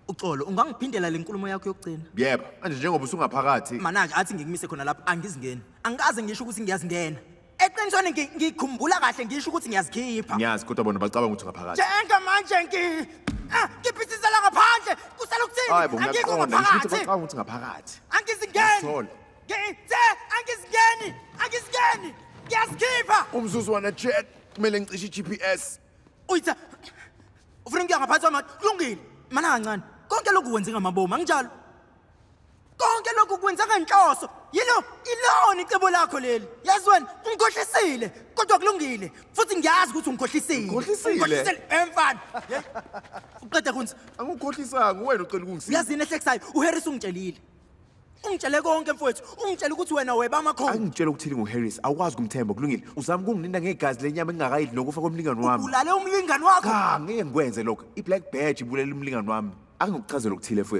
Uxolo, ungangiphindela lenkulumo yakho yokugcina. Yebo, manje njengoba usungaphakathi. Mana-ke athi ngikumise khona lapho angizingeni. Angikaze ngisho ukuthi ngiyazingena. Eqinisweni ngikhumbula kahle ngisho ukuthi ngiyazikhipha. Ngiyazi kodwa bona bacabanga ukuthi ungaphakathi. Njengamanje ngiphithizela ngaphandle. Kusala ukuthini? Hayibo, ngiyaqonda ngisho ukuthi bacabanga ukuthi ungaphakathi. Angizingeni. Ngiyathola. Angizingeni. Ngiyazikhipha. Umzuzwana jet kumele ngicishe iGPS. Uyitha. Ufuna ukuya ngaphansi kwami kulungile. Mana kancane. Konke lokhu kwenze ngamabomu anginjalo. Konke lokhu kwenza ngenhloso. Ilona icebo lakho leli. Yazi wena ungikhohlisile kodwa kulungile. Futhi ngiyazi ukuthi ungikhohlisile. Ngikhohlisile? Emfana. Uqeda kunzi. Angikukhohlisanga wena ucela ukungisiza. Yazini ehlekisayo uHarris ungitshelile. Ungitshele konke mfowethu. Ungitshele ukuthi wena weba amakhono. Angitshela ukuthini ngoHarris awukwazi ukumthemba kulungile. Uzama ukungininda ngegazi lenyama engakayidli nokufa komlingani wami. Ulale umlingani wakho. Cha, ngeke ngikwenze lokho. iBlack Badge ibulela umlingani wami. Angikuchazela ukuthile futhi.